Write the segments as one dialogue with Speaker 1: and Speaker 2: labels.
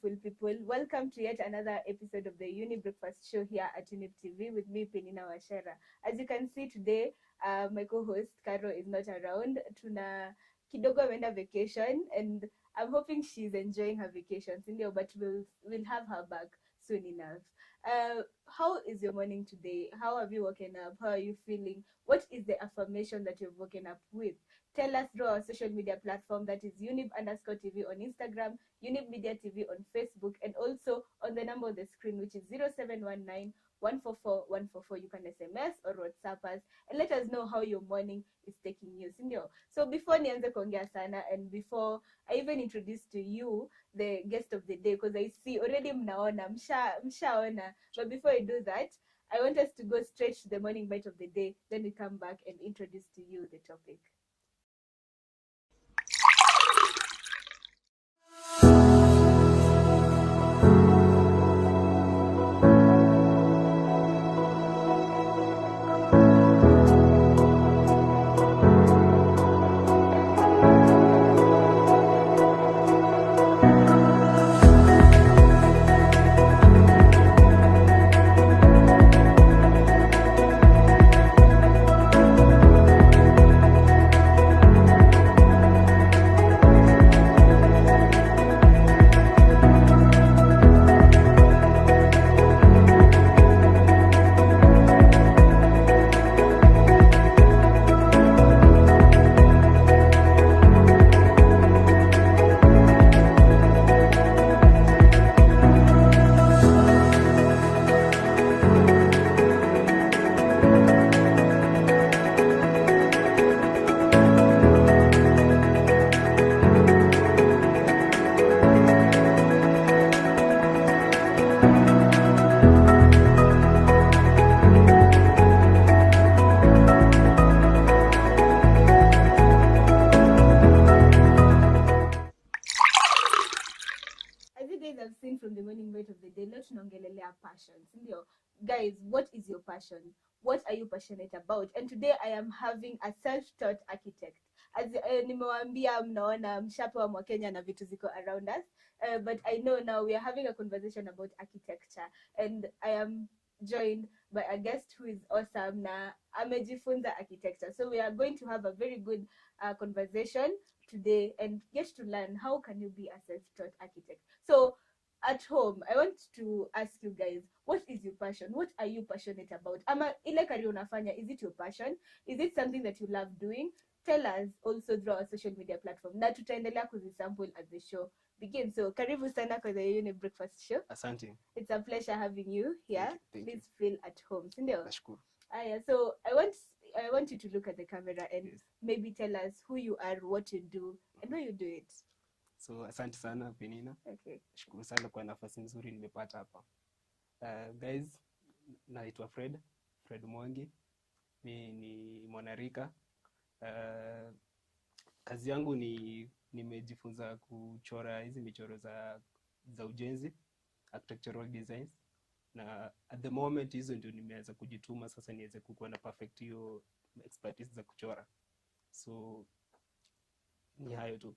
Speaker 1: beautiful people. Welcome to yet another episode of the Younib Breakfast Show here at Younib TV with me, Penina Wachera. As you can see today, my co-host, Caro, is not around. Tuna kidogo ameenda vacation and I'm hoping she's enjoying her vacation, but we'll have her back soon enough. How is your morning today? How have you woken up? How are you feeling? What is the affirmation that you've woken up with? Tell us through our social media platform, that is Younib_TV on Instagram, Younib Media TV on Facebook, and also on the number on the screen, which is 0719 144 144. You can SMS or WhatsApp us and let us know how your morning is taking you. So before nianze kuongea sana, and before I even introduce to you the guest of the day, because I see already mnaona, mshaona, but before I do that, I want us to go straight to the morning bite of the day, then we come back and introduce to you the topic. From the morning bite of the day, let's tunaongelelea passions. Guys, what is your passion? What are you passionate about? And today I am having a self-taught architect. As nimewaambia, mnaona mshapewa mwa Kenya na vitu ziko around us, but I know now we are having a conversation about architecture, and I am joined by a guest who is awesome na amejifunza architecture. So we are going to have a very good conversation today and get to learn how can you be a self-taught architect. So at home, I want to ask you guys, what is your passion? What are you passionate about? Ama ile career unafanya, is it your passion? Is it something that you love doing? Tell us also through our social media platform. Na tutaendelea kuzisample as the show begins. So karibu sana kwa the Younib Breakfast Show.
Speaker 2: Asante.
Speaker 1: It's a pleasure having you here.
Speaker 2: Thank
Speaker 1: Please
Speaker 2: you.
Speaker 1: feel at home. Sindio?
Speaker 2: Nashukuru.
Speaker 1: So I want you to look at the camera and maybe tell us who you are, what you do, and why you do it.
Speaker 2: So asante sana Penina.
Speaker 1: Okay.
Speaker 2: Nashukuru sana kwa nafasi nzuri nimepata hapa. Guys, naitwa Fred Mwangi. Mimi ni mwanarika. Kazi yangu nimejifunza kuchora hizi michoro za ujenzi, architectural designs. Na at the moment hizo ndio nimeanza kujituma sasa niweze kuwa na perfect hiyo expertise za kuchora. So ni hayo tu.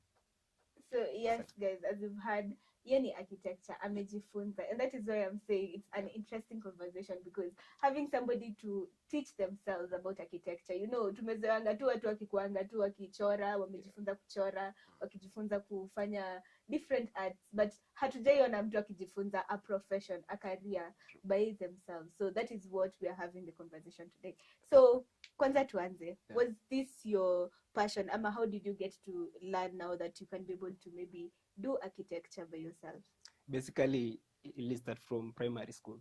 Speaker 1: So yes, guys, as you've heard, yeni architecture amejifunza, and that is why I'm saying it's an interesting conversation, because having somebody to teach themselves about architecture, tumezoeanga tu watu wakikuanga tu wakichora, wamejifunza kuchora, wakijifunza kufanya different arts, but hatujaiona mtu akijifunza a profession, a career by themselves. So that is what we are having the conversation today. So kwanza tuanze, was this your passion, ama how did you get to learn now that you can be able to maybe do architecture by yourself?
Speaker 2: Basically, it start from primary school.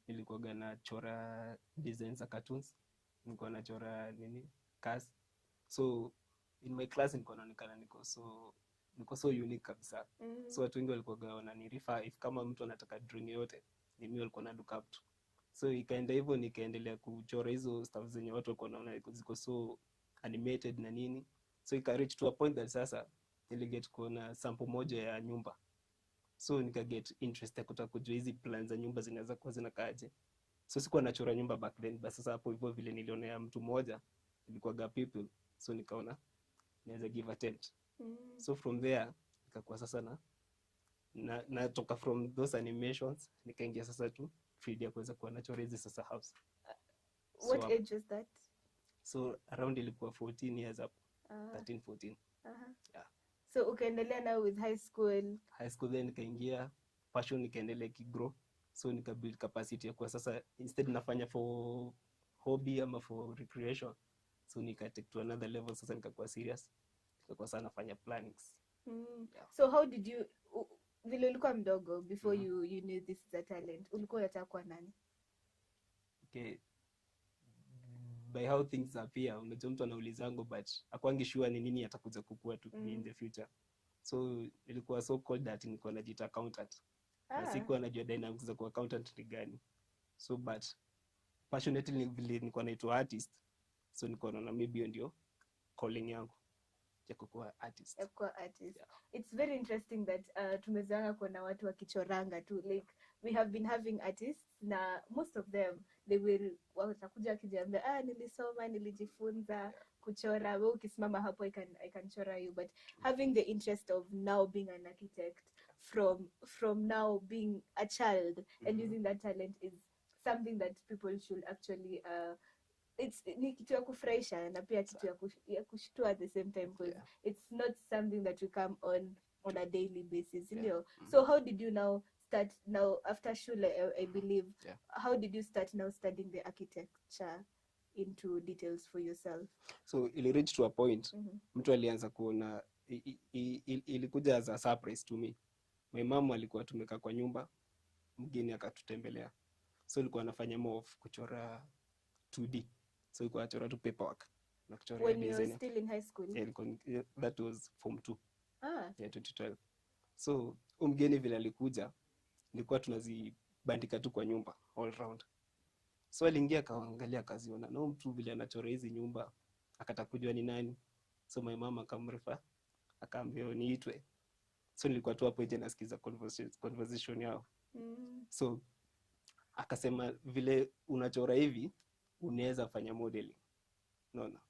Speaker 2: Nilikuwa nachora designs za cartoons. Nilikuwa nachora cars. So in my class nilikuwa naonekana niko so unique kabisa. So watu wengi walikuwa wananirefer if kama mtu anataka drawing yote, ni mimi walikuwa na look up to. So ikaenda hivyo nikaendelea kuchora hizo stuff zenye watu walikuwa wanaona ziko so animated na nini. So ika reach to a point that sasa niliget kuona sample moja ya nyumba. So nika get interested kutaka kujua hizi plans za nyumba zinaweza kuwa zinakaaje. So sikuwa nachora nyumba back then, but sasa hapo hivyo vile niliona ya mtu mmoja ilikuwa people, so nikaona naweza give attempt. So from there ikakuwa sasa natoka from those animations nikaingia sasa tu field ya kuweza kuwa nachora hizi sasa house.
Speaker 1: What age was that?
Speaker 2: So around ilikuwa 14 years up. 13 14. Yeah.
Speaker 1: So ukaendelea now with high school
Speaker 2: then nikaingia passion, nikaendelea kigrow, so nika build capacity ya kwa sasa instead nafanya for hobby ama for recreation, so nika take to another level. Sasa nikakuwa serious, nikakuwa sana nafanya plannings.
Speaker 1: Yeah. So how did you vile ulikuwa mdogo before you knew this is a talent, ulikuwa unataka kuwa nani?
Speaker 2: Okay, by how things appear, unajua mtu anaulizango but akwangi sure ni nini atakuja kukua tu in the future. So ilikuwa so called that nilikuwa najiita accountant. Na sikuwa najua dynamics za kuwa accountant ni gani. So but passionately nilikuwa naitwa artist. So nilikuwa naona maybe ndio calling yangu ya kuwa artist.
Speaker 1: Yeah. It's very interesting that tumezoea kuona watu wakichoranga tu, like we have been having artists na most of them they will watakuja kijiambia nilisoma, nilijifunza kuchora, wewe ukisimama hapo I can chora you, but having the interest of now being an architect from now being a child and using that talent is something that people should actually ni kitu ya kufurahisha na pia kitu ya kushtua at the same time, because it's not something that you come on a daily basis, you know. So how did you now start now after shule, I believe, how did you start now studying the architecture into details for yourself?
Speaker 2: So ili reach to a point mtu alianza kuona ilikuja as a surprise to me. My mom alikuwa tumeka kwa nyumba, mgeni akatutembelea, so alikuwa anafanya more of kuchora 2D. So ilikuwa achora tu paperwork na kuchora
Speaker 1: when you were still in high school?
Speaker 2: Yeah, that was form 2. Yeah, 2012. So mgeni vile alikuja nilikuwa tunazibandika tu kwa nyumba all round. So aliingia akaangalia akaziona na mtu vile anachora hizi nyumba, akataka kujua ni nani. So my mama akamrefer, akaambia niitwe. So nilikuwa tu hapo nje nasikiza conversation yao. So akasema vile unachora hivi unaweza fanya modeling. Unaona?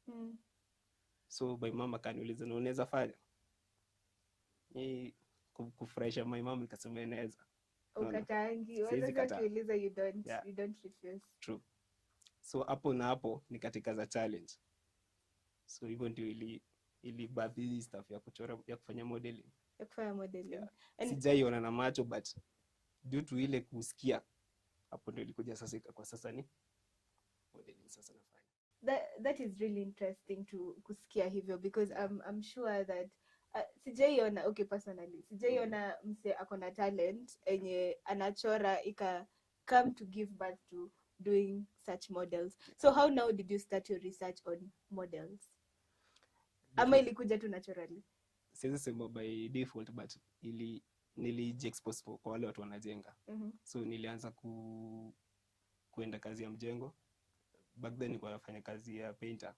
Speaker 2: So my mama kaniuliza na unaweza fanya? Kufurahisha my mama nikasema naweza.
Speaker 1: Ukatangi, wazazi kuuliza you don't refuse.
Speaker 2: True. So hapo na hapo ni katika za challenge. So hivyo ndio ili baadhi stuff ya kuchora ya kufanya modeling.
Speaker 1: Yeah.
Speaker 2: Sijaiona na macho but due to ile kusikia hapo ndio ilikuja sasa kwa sasa ni modeling sasa nafanya.
Speaker 1: That is really interesting to kusikia hivyo, because I'm sure that sijaiona, okay, personally sijaiona mse akona talent enye anachora ika come to give birth to doing such models. So how now did you start your research on models? Ama ilikuja tu naturally?
Speaker 2: Siwezi sema by default but nilijiexpose kwa wale watu wanajenga. So nilianza kuenda kazi ya mjengo. Back then nilikuwa nafanya kazi ya painter.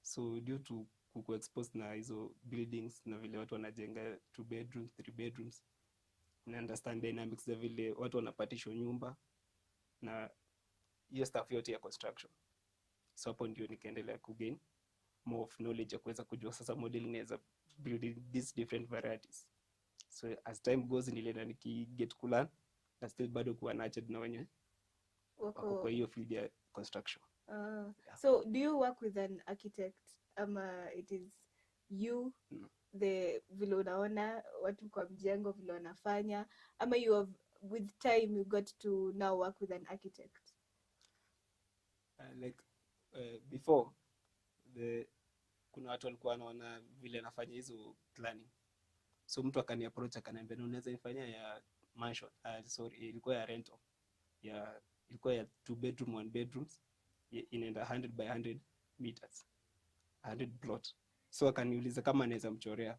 Speaker 2: So due to kuko exposed na hizo buildings na vile watu wanajenga 2 bedrooms, 3 bedrooms, na understand dynamics za vile watu wanapatisha nyumba na hiyo stuff yote ya construction. So hapo ndio nikaendelea kugain more of knowledge ya kuweza kujua sasa modeling inaweza build these different varieties. So as time goes nilienda nikiget kulearn na still bado kuwa nurtured na wenye wako kwa hiyo field ya construction.
Speaker 1: So do you work with an architect ama it is you the vile unaona watu kwa mjengo vile wanafanya, ama you have with time you got to now work with an architect?
Speaker 2: Before kuna watu walikuwa wanaona vile nafanya hizo planning, so mtu akani approach akaniambia unaweza ifanya ya mansion, ilikuwa ya rental, ilikuwa ya 2 bedroom 1 bedrooms, inaenda 100 by 100 meters, 100 plot. So akaniuliza kama naweza mchorea.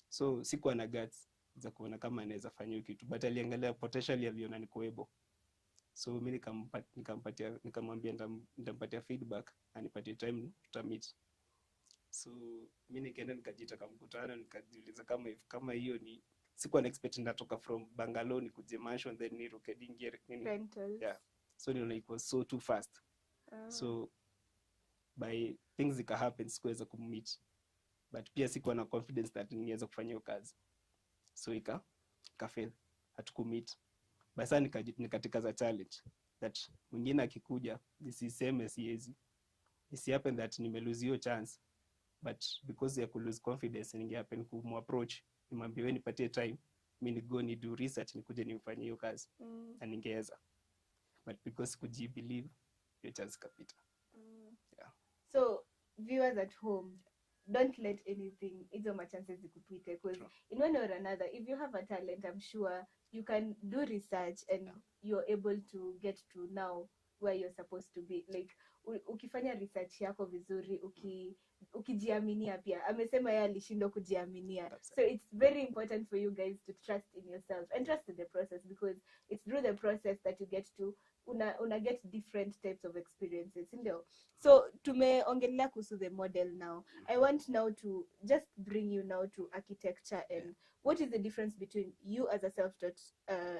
Speaker 2: So sikuwa na guts za kuona kama naweza fanya kitu, but aliangalia potential aliona niko able. So mimi nikamwambia nitampatia feedback, anipatie time tutamit. So mimi nikaenda nikajiita kama mkutano, nikajiuliza kama hiyo ni sikuwa na expect natoka from Bangalore nikuje mansion then ni rokedingi
Speaker 1: rentals.
Speaker 2: Yeah. So niliona it was so too fast. So by things zika happen sikuweza kummeet, but pia sikuwa na confidence that ningeweza kufanya hiyo kazi. So nikafail, hatukumit. Basa nikatika za challenge that mwingine akikuja nisiseme siwezi, isi happen that nimelose hiyo chance, but because ya ku lose confidence ninge happen kumapproach, nimwambie wewe nipatie time, mimi go ni do research nikuje nimfanyie hiyo kazi, na ningeweza, but because kujibelieve hiyo chance kapita. Yeah.
Speaker 1: So viewers at home, don't let anything, hizo machances zikupite, because in one or another, if you have a talent, I'm sure you can do research and you're able to get to now where you're supposed to be. Like ukifanya research yako vizuri, ukijiaminia pia. Amesema yeye alishindwa kujiaminia. So it's very important for you guys to trust in yourself and trust in the process, because it's through the process that you get to una get different types of experiences, ndio. So tumeongelea kuhusu the model now. I want now to just bring you now to architecture, and what is the difference between you as a self-taught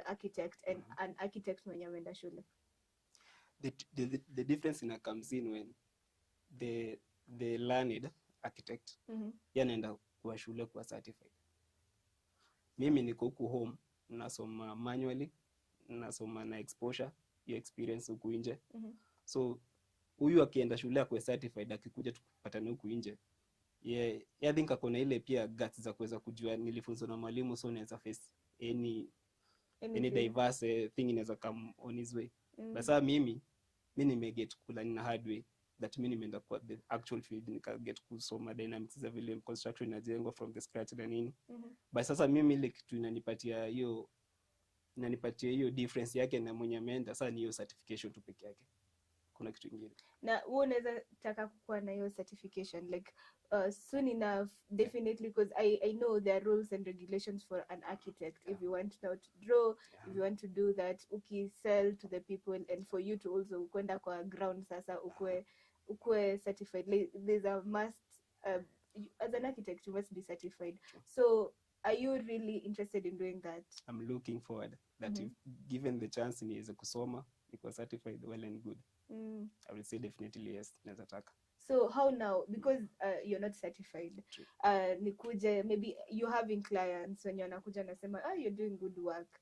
Speaker 1: architect and an architect mwenye ameenda shule?
Speaker 2: The difference comes in when the learned architect yanaenda kwa shule kwa certified. Mimi niko huku home nasoma manually, nasoma na exposure, your experience huku nje. So huyu akienda shule kwa certified, akikuja tukipatana huku nje, I think akona ile pia guts za kuweza kujua nilifunzwa na mwalimu, so naweza face any diverse thing inaweza come on his way. Basa mimi nimeget kula na hard way, that mimi nimeenda kwa the actual field, nikaget kusoma dynamics za vile construction inajengwa from the scratch na nini. But sasa mimi ile kitu inanipatia hiyo difference yake na mwenye ameenda, sasa ni hiyo certification tu peke yake, kuna kitu kingine. Na
Speaker 1: wewe unaweza taka kuwa na hiyo certification like soon enough, definitely, because I know there are rules and regulations for an architect. If you want now to draw, if you want to do that, sell to the people, and for you to also kwenda kwa ground sasa ukwe certified. There's a must, as an architect you must be certified. So are you really interested in doing that?
Speaker 2: I'm looking forward that if given the chance niweze kusoma niko certified, well and good. I will say definitely yes, naweza taka.
Speaker 1: So how now, because you're not certified, nikuje, maybe you're having clients when you're nakuja nasema you're doing good work,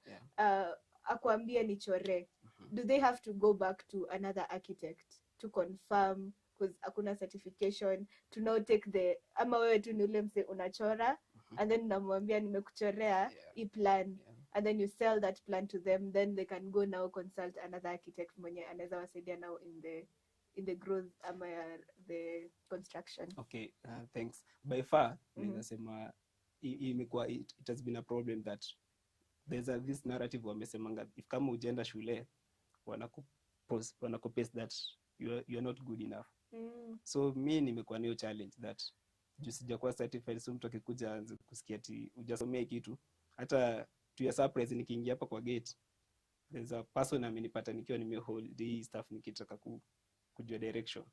Speaker 1: akwambia nichore, do they have to go back to another architect to confirm, because hakuna certification, to now take the, ama wewe tu ni ule mse unachora and then unamwambia nimekuchorea i plan, and then you sell that plan to them, then they can go now consult another architect mwenye anaweza wasaidia now in the growth ama the construction.
Speaker 2: Okay, thanks. By far ninasema imekuwa it has been a problem that there's this narrative wamesemanga if kama ujenda shule wanakupaste that you're not good enough. So mimi nimekuwa nayo challenge that just sijakuwa certified, so mtu akikuja anze kusikia ati hujasomea kitu. Hata to your surprise nikiingia hapa kwa gate, there's a person amenipata nikiwa nimehold hii stuff nikitaka kujua direction.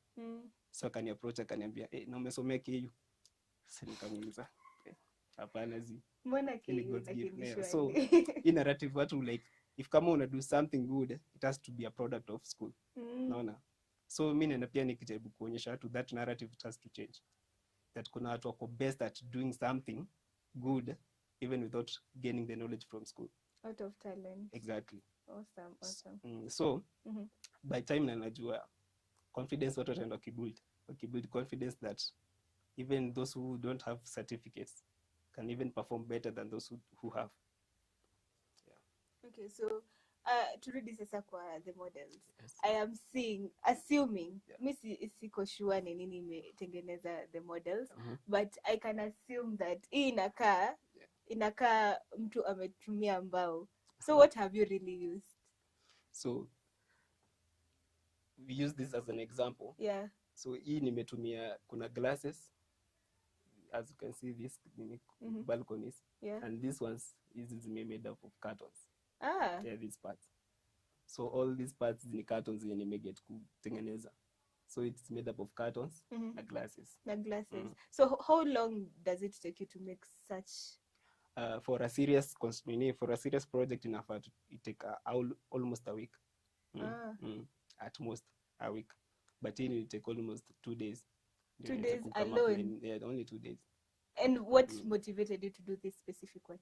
Speaker 2: So akani approach akaniambia na umesomea KU? Sasa nikamuuliza hapana
Speaker 1: mbona KU?
Speaker 2: So in narrative watu like if kama una do something good it has to be a product of school. Naona, so mimi na pia nikijaribu kuonyesha watu that narrative it has to change, that kuna watu wako best at doing something good even without gaining the knowledge from school,
Speaker 1: out of talent.
Speaker 2: Exactly.
Speaker 1: Awesome.
Speaker 2: So by time na najua confidence watu wataenda wakibuild confidence that even those who don't have certificates can even perform better than those who have.
Speaker 1: Okay, so turudi sasa kwa the models. I am assuming mimi siko sure ni nini imetengeneza the models, but I can assume that hii inakaa mtu ametumia mbao. So what have you really used?
Speaker 2: So we use this as an example. So hii nimetumia, kuna glasses, as you can see this balconies, and these ones is made up of cartons. These parts. So all these parts ni cartons yenye nimeget kutengeneza. So it's made up of cartons na glasses.
Speaker 1: So how long does it take you to make such?
Speaker 2: For a serious project it take almost a week. At most a week, but it will take almost 2 days.
Speaker 1: 2 days alone?
Speaker 2: Yeah, only 2 days.
Speaker 1: And what motivated you to do this specific one?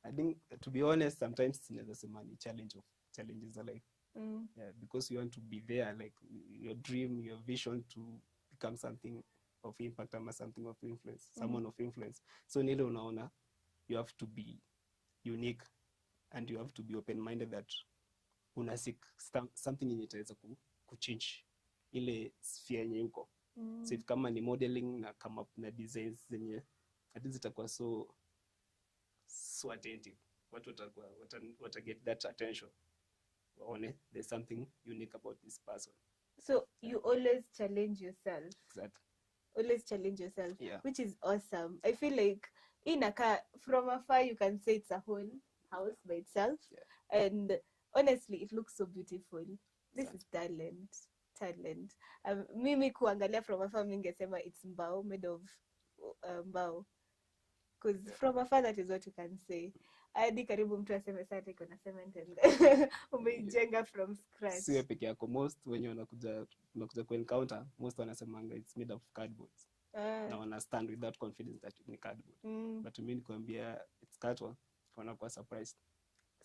Speaker 2: I think, to be honest, sometimes it's a money challenges are like, yeah, because you want to be there, like your dream, your vision to become something of impact or something of influence, someone of influence. So nile unaona, you have to be unique and you have to be open-minded that unasik something yenye itaweza kuchange ile sphere yenye uko. So if kama ni modeling na come up na designs zenye at least itakuwa so attentive, watu wata get that attention, waone there's something unique about this person. So
Speaker 1: you always challenge yourself.
Speaker 2: Exactly.
Speaker 1: Always challenge yourself,
Speaker 2: yeah.
Speaker 1: Which is awesome. I feel like from afar you can say it's a whole house by itself, yeah. And honestly it looks so beautiful. This is talent. Mimi kuangalia from afar ningesema it's mbao, made of mbao, because from afar that is what you can say. Hadi karibu mtu aseme sasa iko na cement and umeijenga from scratch.
Speaker 2: Siwe peke yako, most wenye wanakuja ku encounter, most wanasemanga it's made of cardboard. Na wana stand with that confidence that it's cardboard. But mimi nikwambia it's cardboard, wanakuwa surprised.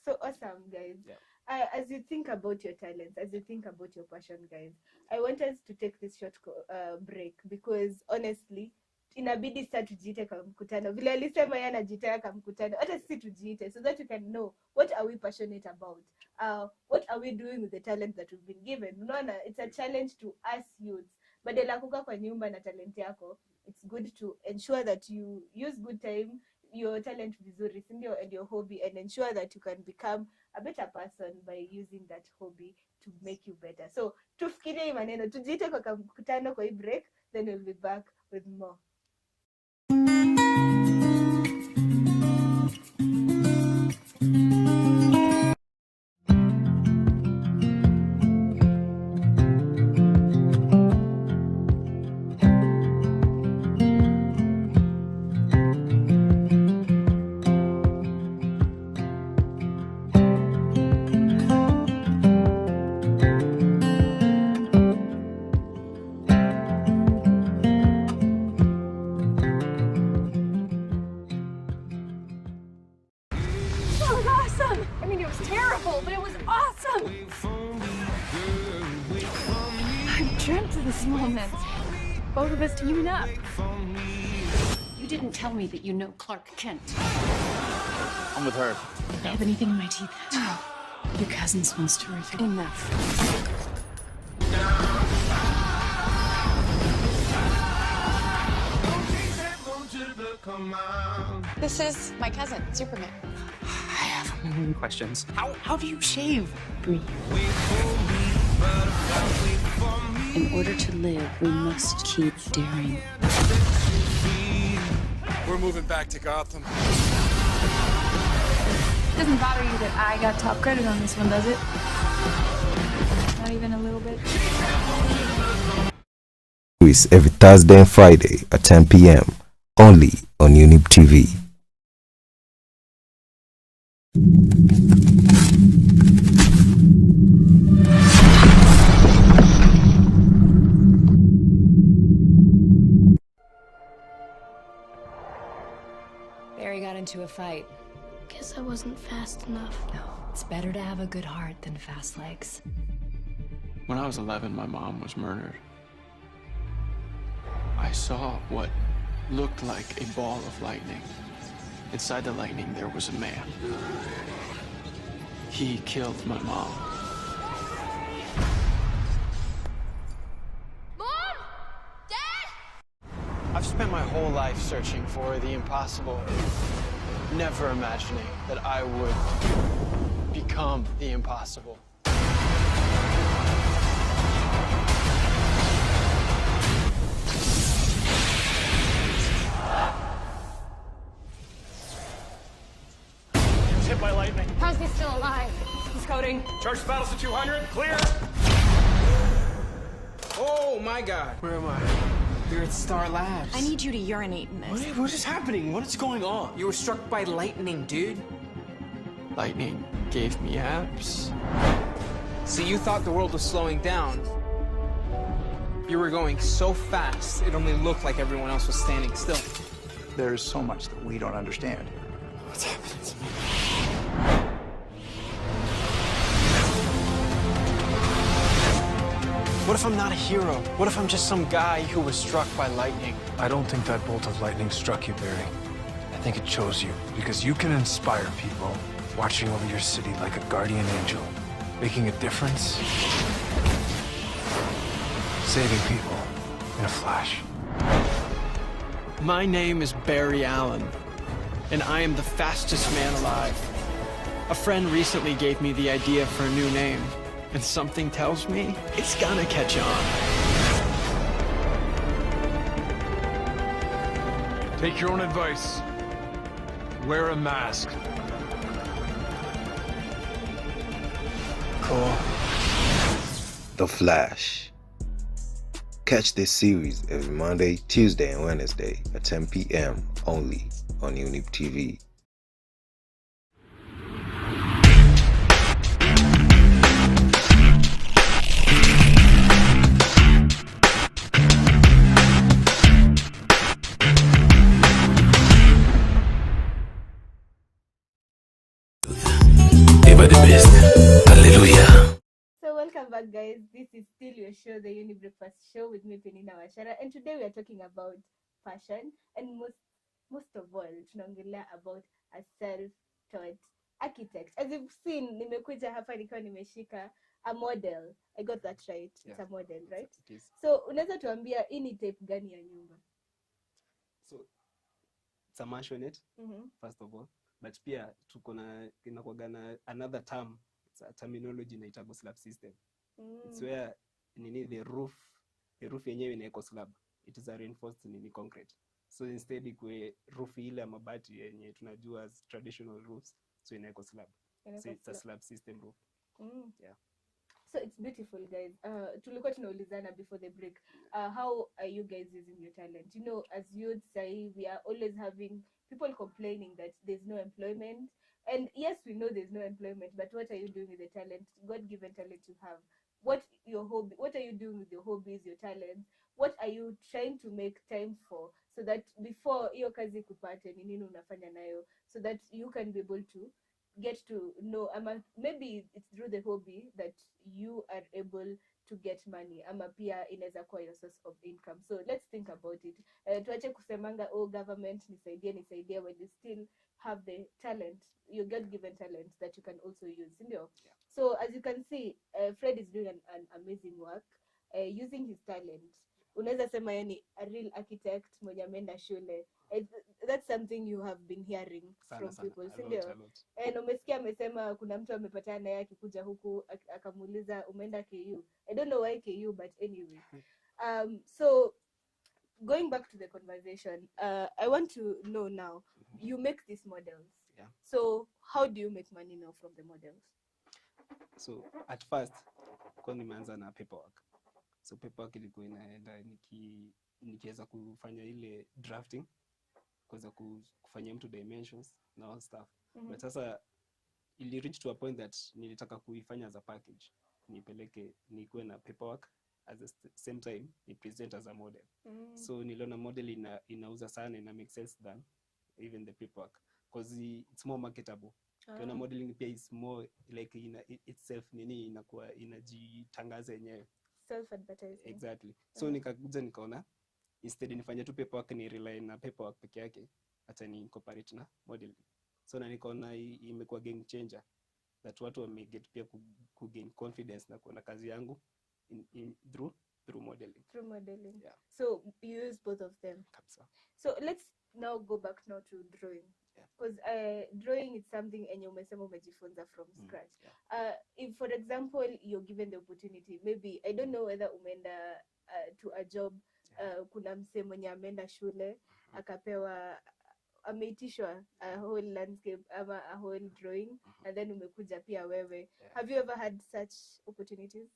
Speaker 1: So awesome, guys. Yeah. As you think about your talents, as you think about your passion, guys, I want us to take this short break, because honestly inabidi sasa tujiite kwa mkutano. Vile alisema yeye anajiita kwa mkutano, hata sisi tujiite, so that we can know what are we passionate about. What are we doing with the talent that we've been given. Unaona, it's a challenge to us youths. Badala kukaa kwa nyumba na talent yako, it's good to ensure that you use good time your talent vizuri, sindio, and your hobby, and ensure that you can become a better person by using that hobby to make you better. So tufikirie maneno, tujiite kwa mkutano kwa hii break, then we'll be back with more.
Speaker 3: Both of us to Younib. You didn't tell me that you know Clark Kent.
Speaker 4: I'm with her.
Speaker 3: I have anything in my teeth. Your cousin smells terrific. Enough.
Speaker 5: This is my cousin, Superman.
Speaker 4: I have a million questions. How do you shave?
Speaker 3: Breathe. In order to live, we must keep daring.
Speaker 6: We're moving back to Gotham.
Speaker 5: Doesn't bother you that I got top credit on this one, does it? Not even a little bit.
Speaker 7: Every Thursday and Friday at 10 p.m. only on Younib TV.
Speaker 8: Into a fight.
Speaker 9: Guess I wasn't fast enough.
Speaker 8: No, it's better to have a good heart than fast legs.
Speaker 6: When I was 11, my mom was murdered. I saw what looked like a ball of lightning. Inside the lightning, there was a man. He killed my mom.
Speaker 9: Mom? Dad?
Speaker 10: I've spent my whole life searching for the impossible. Never imagining that I would become the impossible.
Speaker 11: He was hit by lightning.
Speaker 5: How's he still alive?
Speaker 11: He's coding. Charge battles to 200. Clear.
Speaker 10: Oh my God. Where am I? You're at Star Labs.
Speaker 8: I need you to urinate in this.
Speaker 10: What is happening? What is going on?
Speaker 12: You were struck by lightning, dude.
Speaker 6: Lightning gave me abs.
Speaker 12: See, you thought the world was slowing down. You were going so fast, it only looked like everyone else was standing still.
Speaker 13: There's so much that we don't understand.
Speaker 6: What's happening to me?
Speaker 10: What if I'm not a hero? What if I'm just some guy who was struck by lightning?
Speaker 13: I don't think that bolt of lightning struck you, Barry. I think it chose you because you can inspire people, watching over your city like a guardian angel, making a difference, saving people in a flash.
Speaker 10: My name is Barry Allen, and I am the fastest man alive. A friend recently gave me the idea for a new name, and something tells me it's gonna catch on.
Speaker 13: Take your own advice. Wear a mask.
Speaker 10: Cool.
Speaker 7: The Flash. Catch this series every Monday, Tuesday, and Wednesday at 10 p.m. only on Younib TV. Hallelujah.
Speaker 1: So welcome back, guys. This is still your show, the Younib Breakfast Show with me, Penina Wachera, and today we are talking about fashion, and most of all, tunaongelea about a self-taught architect. As you've seen, nimekuja hapa nikiwa nimeshika a model. I got that right.
Speaker 2: Yeah.
Speaker 1: It's a model, right?
Speaker 2: It is.
Speaker 1: So unaweza tuambia hii ni type gani ya nyumba?
Speaker 2: So it's a mansionette, first of all, but pia tuko na inakuwaga na another term. It's a terminology inaitwa slab system. It's where the roof yenyewe inaiko slab. It is a reinforced concrete. So instead ikwe roof ile ya mabati yenye tunajua as traditional roofs, so inaiko slab. So it's a slab system roof. Yeah.
Speaker 1: So it's beautiful, guys. Tulikuwa tunaulizana before the break. How are you guys using your talent? You know, as you'd say, we are always having people complaining that there's no employment. And yes, we know there's no employment, but what are you doing with the talent, God-given talent you have? What are you doing with your hobbies, your talents? What are you trying to make time for, so that before hiyo kazi kupate ni nini unafanya nayo, so that you can be able to get to know, maybe it's through the hobby that you are able to get money, ama pia inaweza kuwa your source of income. So let's think about it. Tuache kusemanga government nisaidie when you still have the talent, your God-given talent that you can also use, yeah. So as you can see, Fred is doing an amazing work using his talent. Unaweza sema yani a real architect mwenye ameenda shule. That's something you have been hearing from people, sindio? And umesikia amesema kuna mtu amepatana naye akikuja huku akamuuliza umeenda KU. I don't know why KU, but anyway. So going back to the conversation, I want to know now, you make these models.
Speaker 2: Yeah.
Speaker 1: So how do you make money now from the models?
Speaker 2: So at first, kwa nimeanza na paperwork. So paperwork ilikuwa inaenda nikiweza kufanya ile drafting, kuweza kufanya mtu dimensions na all stuff. But sasa ili reach to a point that nilitaka kuifanya as a package. Nipeleke nikuwe na paperwork at the same time ni present as a model. So niliona model inauza sana, ina make sense than even the paperwork, because it's more marketable. Kuna modeling pia is more like itself inakuwa inajitangaza yenyewe,
Speaker 1: self advertising.
Speaker 2: Exactly. So nikakuja nikaona instead nifanye tu paperwork, ni rely na paperwork peke yake, hata ni incorporate na modeling. So na nikaona imekuwa game changer, that watu wameget pia ku gain confidence na kuona kazi yangu through modeling.
Speaker 1: Through modeling.
Speaker 2: Yeah.
Speaker 1: So you use both of them.
Speaker 2: Kabisa.
Speaker 1: So let's now go back now to drawing. Because drawing is something enye umesema umejifunza from scratch. If for example you're given the opportunity, maybe I don't know whether umeenda to a job, kuna mse mwenye ameenda shule akapewa ameitishwa a whole landscape ama a whole drawing, and then umekuja pia wewe. Have you ever had such opportunities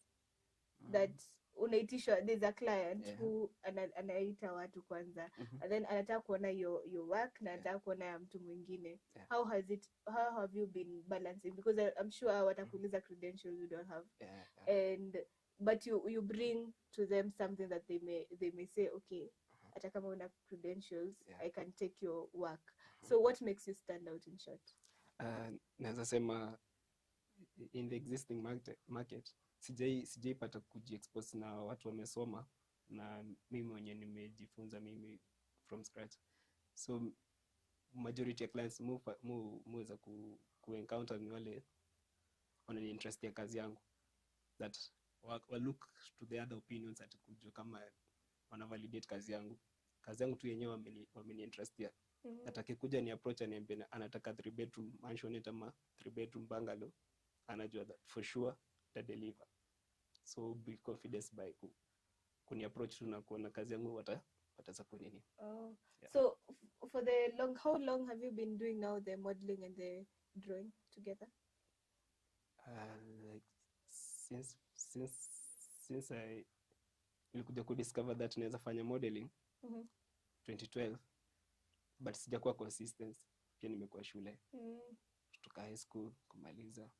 Speaker 1: that unaitishwa, there's a client who anaita watu kwanza and then anataka kuona your work na anataka kuona ya mtu mwingine? How have you been balancing, because I'm sure watakuuliza credentials you don't have, and but you bring to them something that they may say, okay, hata kama una credentials, I can take your work. So what makes you stand out in short?
Speaker 2: Naweza sema in the existing market sijaipata kujiexpose na watu wamesoma na mimi mwenye nimejifunza mimi from scratch. So majority ya clients muweza ku encounter ni wale wana interest ya kazi yangu, that wa look to the other opinions at kujua kama wana validate kazi yangu tu yenyewe wameni interest ya. Atakikuja ni approach aniambia anataka 3 bedroom mansion ama 3 bedroom bungalow, anajua that for sure ta deliver. So be confident by kuni approach tu na kuona kazi yangu wataza nini.
Speaker 1: Oh.
Speaker 2: Yeah.
Speaker 1: So for how long have you been doing now the modeling and the drawing together?
Speaker 2: Like since I nilikuja kudiscover that naweza fanya modeling 2012, but sijakuwa consistent. Pia nimekuwa shule kutoka high school kumaliza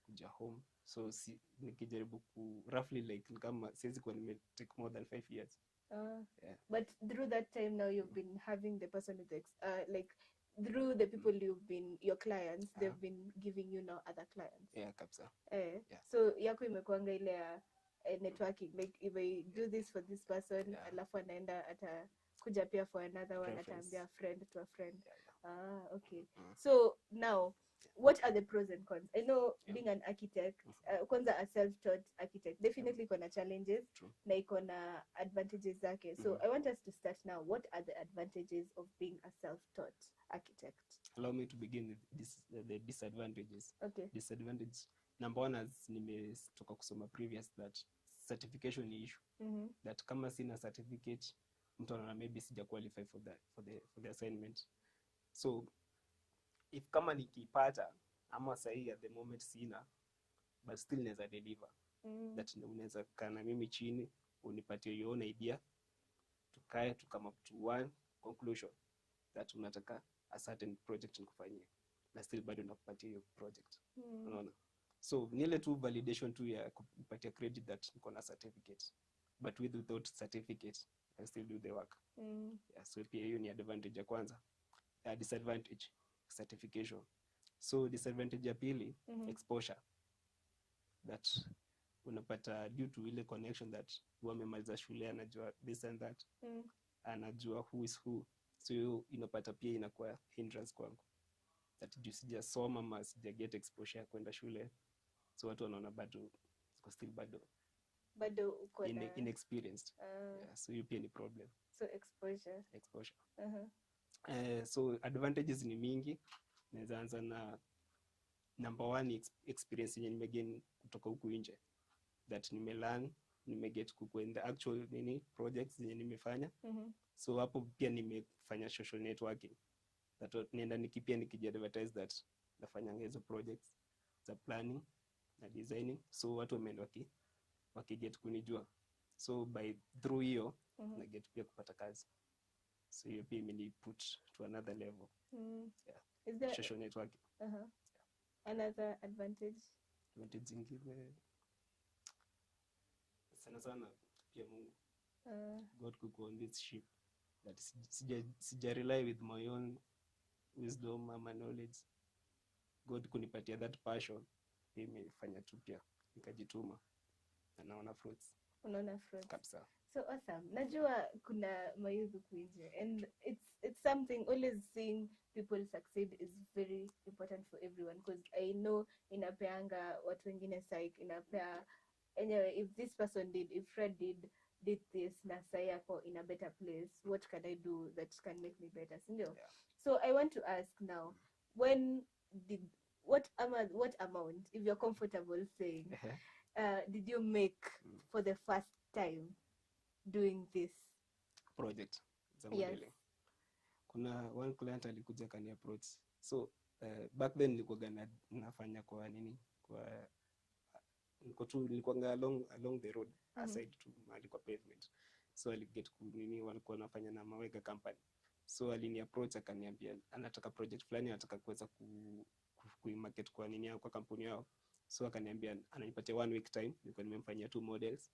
Speaker 2: kuja home, so nikijaribu roughly like kama siwezi kuwa take more than 5 years. Yeah.
Speaker 1: But through that time now you've been having the person with like through the people you've been your clients, they've been giving you now other clients.
Speaker 2: Yeah, kabisa.
Speaker 1: Yeah. So yako imekuanga ile ya networking, like if I do this for this person, alafu anaenda atakuja pia for another one, ataambia friend to a friend. Okay. So now what are the pros and cons? I know being an architect, kwanza a self-taught architect, definitely kuna challenges na iko na advantages zake. So I want us to start now. What are the advantages of being a self-taught architect?
Speaker 2: Allow me to begin with the disadvantages.
Speaker 1: Okay.
Speaker 2: Disadvantage number 1, as nimetoka kusoma previous, that certification issue. That kama sina certificate, mtu anaona maybe sija qualify for the assignment. So if kama nikipata ama sahi at the moment sina, but still naweza deliver. That unaweza kana mimi chini unipatie your own idea, tukae to come up to one conclusion that unataka a certain project nikufanyie, na still bado nakupatia hiyo project. Unaona? So nile tu validation tu ya kupatia credit that niko na certificate, but without certificate I still do the work. Yeah, so pia hiyo ni advantage ya kwanza. Disadvantage certification. So disadvantage ya pili, exposure. That unapata due to ile connection that wamemaliza shule, anajua this and that, anajua who is who. So inapata pia inakuwa hindrance kwangu, that juu sijasoma ama sija get exposure ya kwenda shule, so watu wanaona bado still uko na inexperienced. Yeah, so hiyo pia ni problem.
Speaker 1: So exposure.
Speaker 2: So advantages ni mingi. Naweza anza na number 1, experience yenye nimegain kutoka huku nje, that nimelearn, nimeget in the actual projects zenye nimefanya. So hapo pia nimefanya social networking, that nienda nikipia nikijiadvertise that nafanya hizo projects za planning na designing, so watu wameenda wakiget kunijua, so by through hiyo na get pia kupata kazi. So hiyo pia imeni put to another level. Yeah.
Speaker 1: Is there
Speaker 2: social networking?
Speaker 1: Another advantage?
Speaker 2: Advantage ingine sana pia Mungu. God could go on this ship, that sija rely with my own wisdom ama knowledge. God kunipatia that passion, imefanya tu pia nikajituma na naona fruits.
Speaker 1: Unaona fruits
Speaker 2: kabisa.
Speaker 1: So awesome. Najua kuna mayuthi kuinje, and it's something, always seeing people succeed is very important for everyone, because I know inapeanga watu wengine psych, inapea anyway, if this person did, if Fred did this na sai yako in a better place, what can I do that can make me better, sindio?
Speaker 2: Yeah.
Speaker 1: So I want to ask now, what amount, if you're comfortable saying, did you make for the first time doing this
Speaker 2: project za
Speaker 1: modeling?
Speaker 2: Yes. Kuna one client alikuja kani approach, so back then nilikuwa nafanya kwa nilikuwa along the road, aside to mahali kwa pavement, so aliget walikuwa nafanya na Mawega company, so alini approach akaniambia anataka project fulani, anataka kuweza kuimarket kwa yao, kwa kampuni yao. So akaniambia ananipatia 1 week time, nilikuwa nimemfanyia 2 models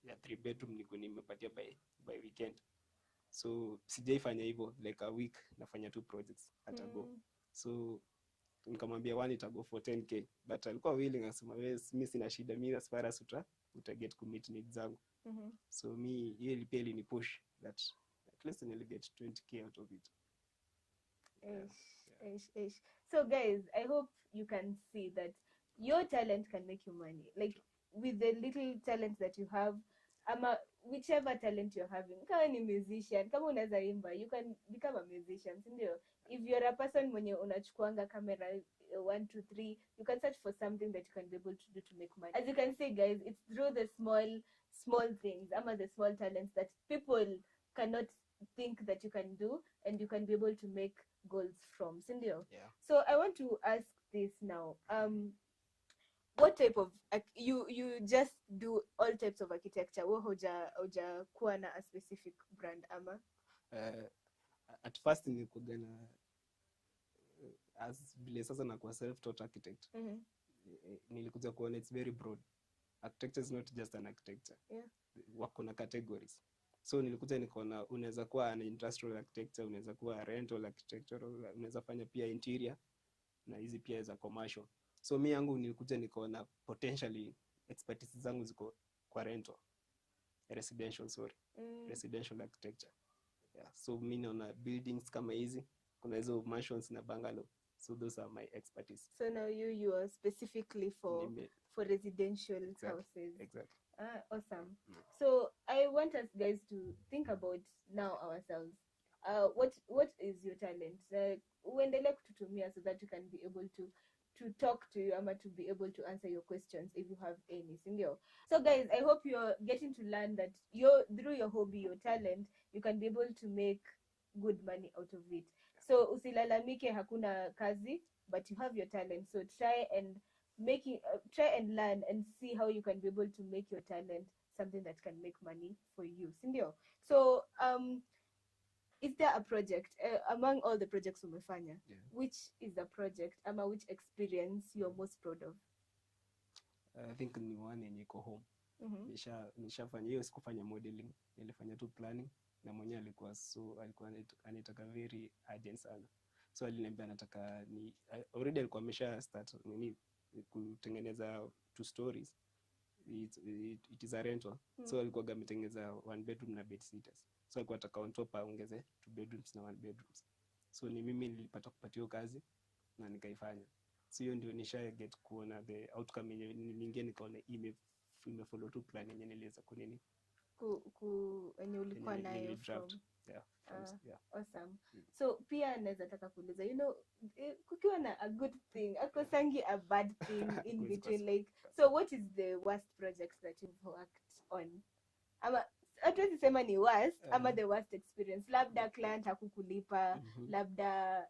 Speaker 2: ya 3 bedroom, nilikuwa nimepatia by weekend. So sijaifanya hivyo like a week, nafanya 2 projects at a go. So nikamwambia one itago for 10k, but alikuwa willing, akasema wewe mimi sina shida, mimi as far as uta get commit needs zangu. So me hiyo pia ni push that at least I'll get 20k out of it.
Speaker 1: So guys, I hope you can see that your talent can make you money. Like with the little talent that you have, whichever talent you're having, kama ni musician, kama unaweza imba, you can become a musician, ndio. If you're a person mwenye unachukuanga camera 1 2 3, you can search for something that you can be able to do to make money. As you can see guys, it's through the small things, the small talents that people cannot think that you can do, and you can be able to make goals from, sindio?
Speaker 2: Yeah.
Speaker 1: So I want to ask this now. What type of you just do all types of architecture? Wewe hoja kuwa na a specific brand ama?
Speaker 2: At first nilikuwa na as vile sasa na kwa self-taught architect. Nilikuja kuona it's very broad. Architecture is not just an architecture.
Speaker 1: Yeah.
Speaker 2: Wako na categories. So nilikuja nikaona unaweza kuwa an industrial architecture, unaweza kuwa rental architecture, unaweza fanya pia interior na hizi pia za commercial. So mimi yangu nilikuja nikaona potentially expertise zangu ziko kwa rental, residential architecture. Yeah. So mimi naona buildings kama hizi, kuna hizo mansions na bungalow. So those are my expertise.
Speaker 1: So now you are specifically for residential houses.
Speaker 2: Exactly.
Speaker 1: Awesome. So I want us guys to think about now ourselves. What is your talent? Uendelee kututumia so that you can be able to talk to you, ama to be able to answer your questions if you have any, sindio? So guys, I hope you're getting to learn that through your hobby, your talent, you can be able to make good money out of it. So usilalamike hakuna kazi, but you have your talent. So try and learn and see how you can be able to make your talent something that can make money for you, sindio? So is there a project among all the projects umefanya, which is the project ama which experience you're most proud of?
Speaker 2: I think ni one yenye iko home. Nishafanya hiyo, sikufanya modeling, nilifanya tu planning, na mwenyewe alikuwa anataka very urgent sana. So aliniambia anataka already alikuwa amesha start kutengeneza 2 stories. It is a rental. So alikuwa ametengeneza 1 bedroom na bed sitters. So alikuwa ataka on top aongeze 2 bedrooms na 1 bedrooms. So ni mimi nilipata kupatiwa kazi na nikaifanya. So hiyo ndio nisha get kuona the outcome yenye ninge nikaona imefollow tu plan yenye niliweza kunini
Speaker 1: yenye ulikuwa nayo from.
Speaker 2: Yeah.
Speaker 1: Awesome. So pia naweza taka kuuliza, kukiwa na a good thing akosangi a bad thing in between, like, so what is the worst project that you've worked on? Ama hatuwezi sema ni worst, ama the worst experience, labda client hakukulipa, labda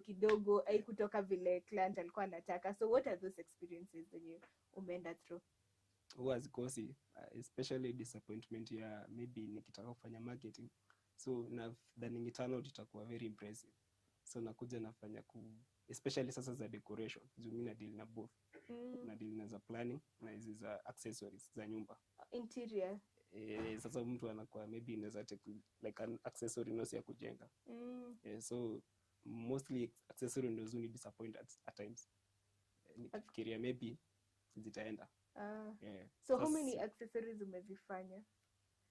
Speaker 1: kidogo haikutoka vile client alikuwa anataka. So what are those experiences that you umeenda through?
Speaker 2: Was kosi, especially disappointment ya maybe nikitaka kufanya marketing. So na the turnout itakuwa very impressive. So nakuja nafanya especially sasa za decoration. Mimi na deal na both. Na deal na za planning na hizi za accessories za nyumba.
Speaker 1: Interior.
Speaker 2: Sasa mtu anakuwa maybe inaweza take like an accessory nosi ya kujenga. So mostly accessory ndio zuni disappoint at times. Nikifikiria maybe zitaenda.
Speaker 1: So how many accessories umevifanya?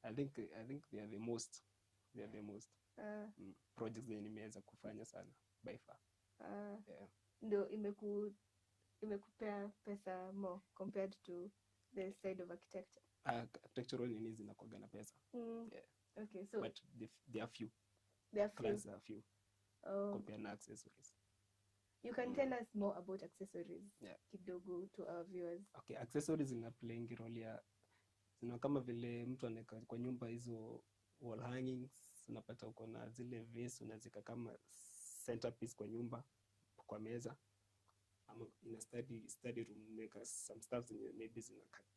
Speaker 2: I think they are the most. Projects zenye nimeweza kufanya sana by far.
Speaker 1: Ndio imekupea pesa more compared to the side of architecture.
Speaker 2: Architectural nini zinakuwa na pesa.
Speaker 1: Okay, so
Speaker 2: but they are few.
Speaker 1: Clients
Speaker 2: are few. Compared na accessories.
Speaker 1: You can tell us more about accessories kidogo to our viewers.
Speaker 2: Okay, accessories ina playing role ya kama vile mtu anaweka kwa nyumba hizo wall hangings, unapata uko na zile vase unazika kama centerpiece kwa nyumba, kwa meza, ama in a study room make some stuff maybe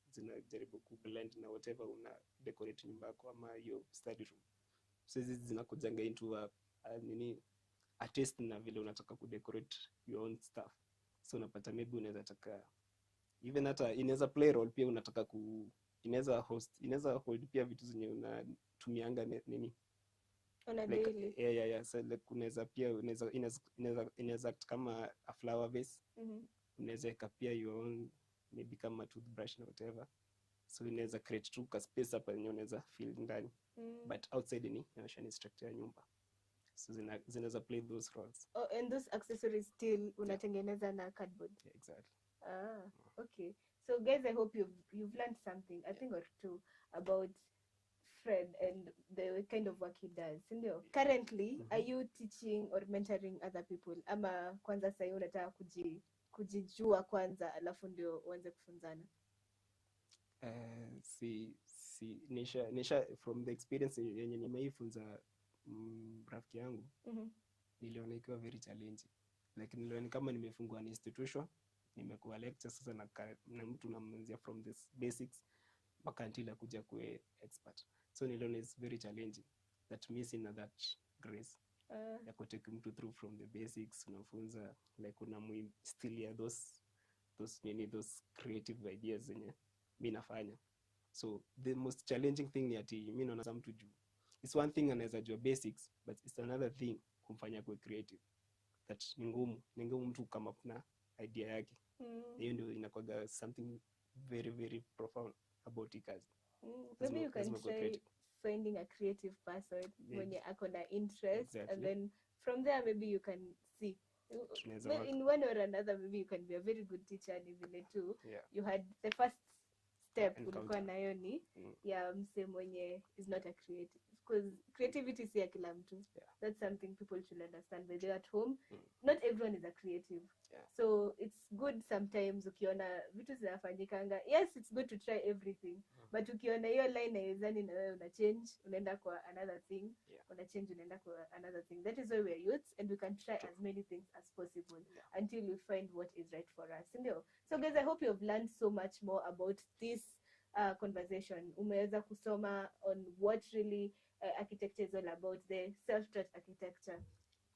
Speaker 2: zinajaribu kublend na whatever una decorate nyumba yako ama hiyo study room. So hizi zinakujanga into a taste na vile unataka kudecorate your own stuff. So unapata maybe unaweza taka even hata inaweza play role pia, unataka inaweza hold pia vitu zenye unatumianga
Speaker 1: On a
Speaker 2: like,
Speaker 1: daily.
Speaker 2: Yeah. So like unaweza pia inaweza kama a flower vase. Unaweza eka pia your own maybe kama toothbrush na whatever. So inaweza create tu ka space hapa yenye unaweza feel ndani. But outside ni inaonyesha structure ya nyumba. So zinaweza play those roles.
Speaker 1: Oh, and those accessories still unatengeneza na cardboard.
Speaker 2: Yeah, exactly.
Speaker 1: Okay. So guys, I hope you've learned something, I think or two, about Fred and the kind of work he does. Ndio. Currently, are you teaching or mentoring other people? Ama kwanza sasa unataka kujijua kwanza alafu ndio uanze kufunzana?
Speaker 2: Nisha from the experience yenye nimeifunza rafiki yangu, niliona ikiwa very challenging. Like niliona kama nimefungua an institution, nimekuwa lecture sasa na mtu namwanzia from the basics mpaka until akuja kuwa expert. So niliona it's very challenging, that missing that grace ya kutake mtu through from the basics, unafunza like still ya those creative ideas zenye mimi nafanya. So the most challenging thing ni ati mimi naona mtu juu. It's one thing anaweza jua basics, but it's another thing kumfanya kuwa creative. That ni ngumu mtu kama kuna idea yake. Hiyo ndio inakuwa something very very profound about it kazi.
Speaker 1: Maybe you can say finding a creative person mwenye ako na interest, and then from there maybe you can see in one or another, maybe you can be a very good teacher. Ni vile tu you had the first step ulikuwa nayo ni ya mse mwenye is not a creative, because creativity si ya kila mtu. That's something people should understand. When they're at home, not everyone is a creative. So it's good sometimes ukiona vitu zinafanyikanga. Yes, it's good to try everything, but ukiona hiyo line haizani na wewe una change, unaenda kwa another thing, una change unaenda kwa another thing. That is why we are youths, and we can try as many things as possible until we find what is right for us. So guys, I hope you have learned so much more about this conversation. Umeweza kusoma on what really architecture is all about. The self-taught architecture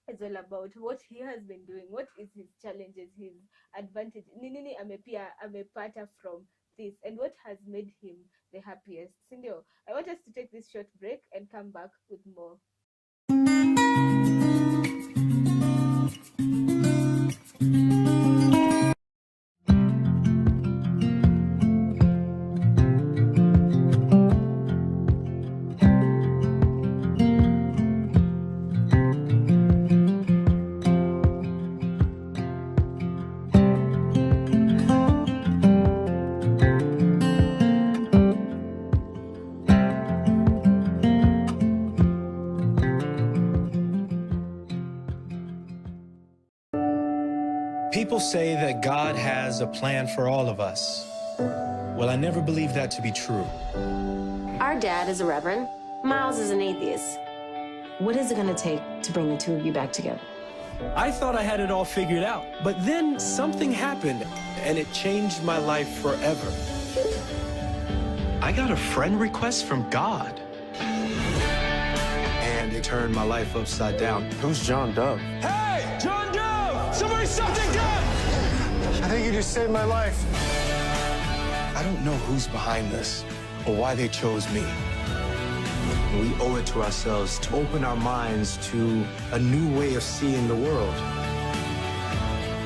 Speaker 1: is all about what he has been doing, what is his challenges, his advantage, nini amepata from this, and what has made him the happiest. Sindio, I want us to take this short break and come back with more.
Speaker 14: People say that God has a plan for all of us. Well, I never believed that to be true.
Speaker 15: Our dad is a reverend. Miles is an atheist. What is it going to take to bring the two of you back together?
Speaker 14: I thought I had it all figured out, but then something happened, and it changed my life forever. I got a friend request from God. And it turned my life upside down.
Speaker 13: Who's John Dove?
Speaker 14: Hey! John Dove! Somebody something done!
Speaker 13: I think you just saved my life.
Speaker 14: I don't know who's behind this or why they chose me. We owe it to ourselves to open our minds to a new way of seeing the world.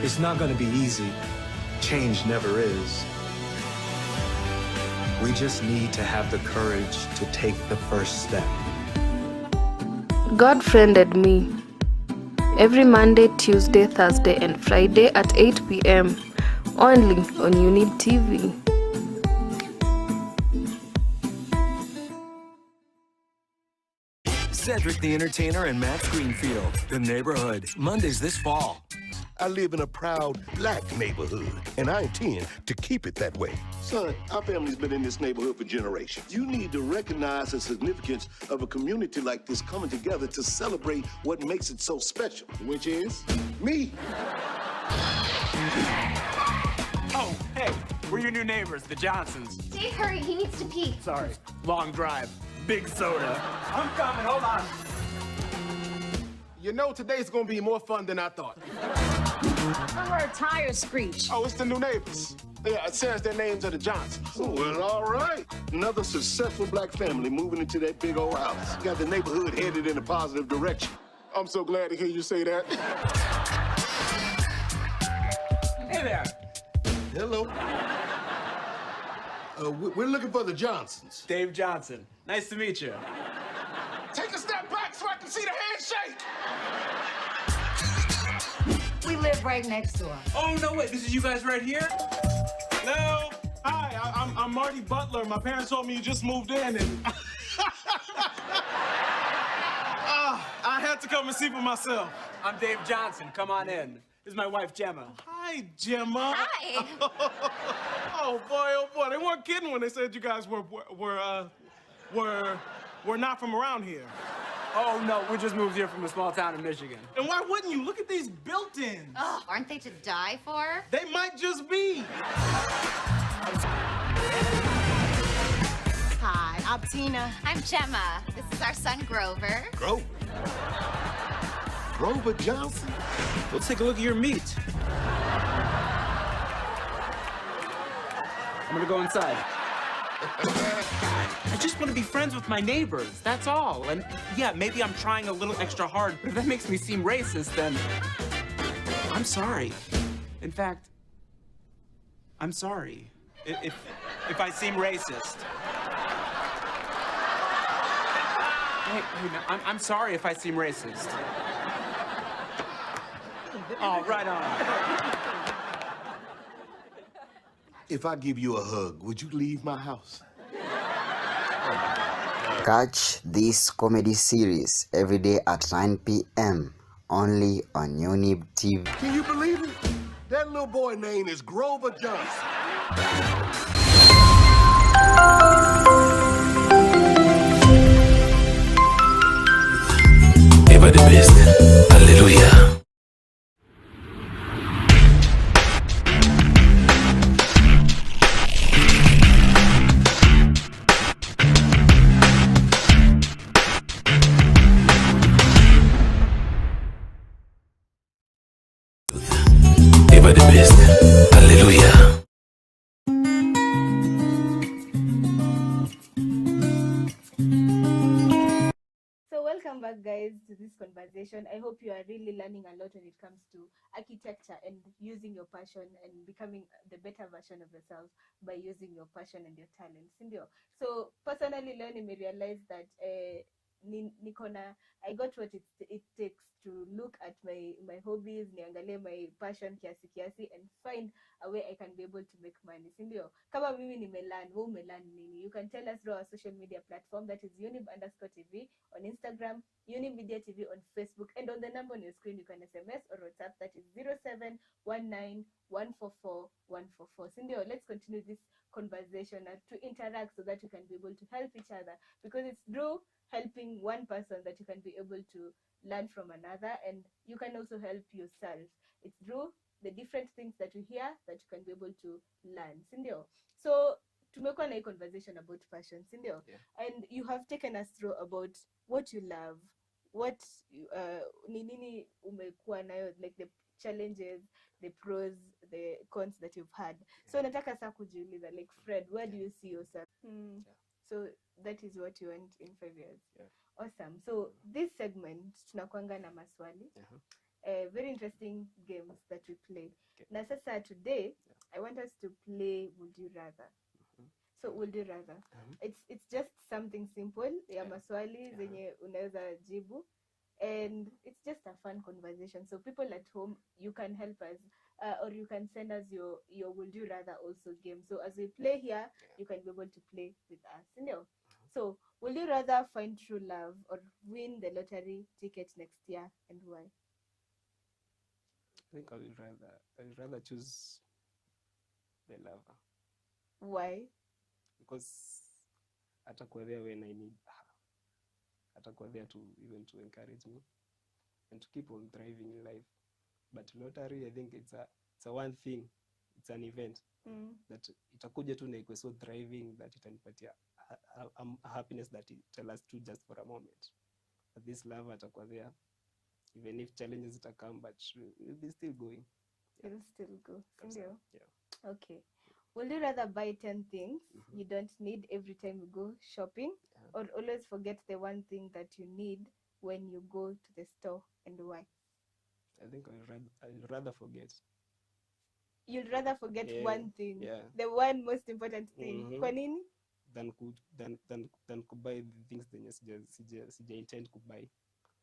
Speaker 14: It's not going to be easy. Change never is. We just need to have the courage to take the first step.
Speaker 16: God Friended Me. Every Monday, Tuesday, Thursday, and Friday at 8 p.m. Only on Younib TV.
Speaker 17: Cedric the Entertainer and Max Greenfield, The Neighborhood, Mondays this fall.
Speaker 18: I live in a proud black neighborhood, and I intend to keep it that way. Son, our family's been in this neighborhood for generations. You need to recognize the significance of a community like this coming together to celebrate what makes it so special, which is me.
Speaker 11: Oh, hey, we're your new neighbors, the Johnsons.
Speaker 9: Dave, hurry, he needs to pee.
Speaker 11: Sorry, long drive, big soda. I'm coming, hold on.
Speaker 19: You know, today's gonna be more fun than I thought.
Speaker 3: Our tires screech.
Speaker 19: Oh, it's the new neighbors.
Speaker 18: Yeah, it says their names are the Johnsons. Oh, well, all right. Another successful black family moving into that big old house. Got the neighborhood headed in a positive direction. I'm so glad to hear you say that.
Speaker 11: Hey there.
Speaker 18: Hello. We're looking for the Johnsons.
Speaker 11: Dave Johnson. Nice to meet you.
Speaker 18: Take a step back so I can see the handshake.
Speaker 19: We live right next door.
Speaker 11: Oh, no, wait. This is you guys right here? Hello. Hi, I'm Marty Butler. My parents told me you just moved in and... I had to come and see for myself. I'm Dave Johnson. Come on in. This is my wife, Gemma. Hi, Gemma.
Speaker 19: Hi.
Speaker 11: Oh, boy. They weren't kidding when they said you guys were not from around here.
Speaker 12: Oh, no, we just moved here from a small town in Michigan.
Speaker 11: And why wouldn't you? Look at these built-ins.
Speaker 19: Oh, aren't they to die for?
Speaker 11: They might just be.
Speaker 19: Hi, I'm Tina. I'm Gemma. This is our son, Grover.
Speaker 18: Grover? Grover Johnson?
Speaker 11: Let's take a look at your meat.
Speaker 12: I'm gonna go inside.
Speaker 11: I just want to be friends with my neighbors, that's all. And yeah, maybe I'm trying a little extra hard, but if that makes me seem racist, then I'm sorry. In fact, I'm sorry if I seem racist. Hey, man, I'm sorry if I seem racist. Oh, right on.
Speaker 18: If I give you a hug, would you leave my house?
Speaker 20: Catch this comedy series every day at 9 p.m. only on Younib TV.
Speaker 18: Can you believe it? That little boy name is Grover Johnson.
Speaker 17: Ever the best. Hallelujah. Ever the best. Hallelujah.
Speaker 1: So welcome back, guys, to this conversation. I hope you are really learning a lot when it comes to architecture and using your passion and becoming the better version of yourself by using your passion and your talents. So personally, learning me realized that I got what it takes to look at my hobbies, niangalie my passion kiasi and find a way I can be able to make money. Kama mimi nimelearn, wewe umelearn nini? You can tell us through our social media platform, that is Younib_TV on Instagram, Younib Media TV on Facebook, and on the number on your screen you can SMS or WhatsApp, that is 0719144144. Let's continue this conversation to interact so that we can be able to help each other, because it's through helping one person that you can be able to learn from another, and you can also help yourself. It's through the different things that you hear that you can be able to learn. So tumekuwa na hii conversation about passion, yeah. And you have taken us through about what you love, what ni nini umekuwa nayo, like the challenges, the pros, the cons that you've had. So nataka sasa kujiuliza, like Fred, where do you see yourself? So that is what you want in 5 years. Awesome. So this segment tunakuanga na maswali, very interesting games that we play. Na sasa today I want us to play Would You Rather. So Would You Rather, it's just something simple ya maswali zenye unaweza jibu, and it's just a fun conversation. So people at home, you can help us, or you can send us your Would You Rather also game. So as we play here, you can be able to play with us. So would you rather find true love or win the lottery ticket next year, and why?
Speaker 2: I think I would rather choose the lover.
Speaker 1: Why?
Speaker 2: Because atakuwa there when I need her. Atakuwa there to encourage me and to keep on thriving in life. But lottery, I think it's a one thing. It's an event that itakuja tu na iko so thriving that itanipatia a happiness that it lasts to just for a moment. But this love atakuwa there, even if challenges come, but we'll be still going.
Speaker 1: It'll still go. Yeah. Okay. Will you rather buy 10 things you don't need every time you go shopping, or always forget the one thing that you need when you go to the store, and why?
Speaker 2: I think I'd rather forget.
Speaker 1: You'd rather forget one thing,
Speaker 2: yeah.
Speaker 1: the one most important thing. Kwa nini?
Speaker 2: Than kubuy the things zenye sija intend kubuy.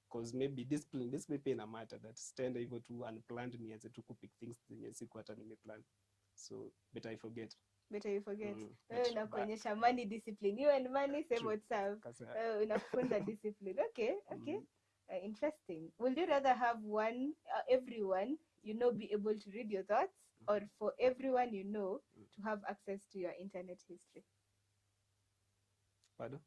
Speaker 2: Because maybe discipline pia ina matter, that stand hivyo tu unplanned nianze tu kupick things zenye siku hata nimeplan. So better I forget.
Speaker 1: Better you forget. Unakuonyesha money discipline. You and money same what's up. Unakufunza discipline. Okay. Interesting. Would you rather have everyone you know be able to read your thoughts, or for everyone you know to have access to your internet history?
Speaker 2: Pardon?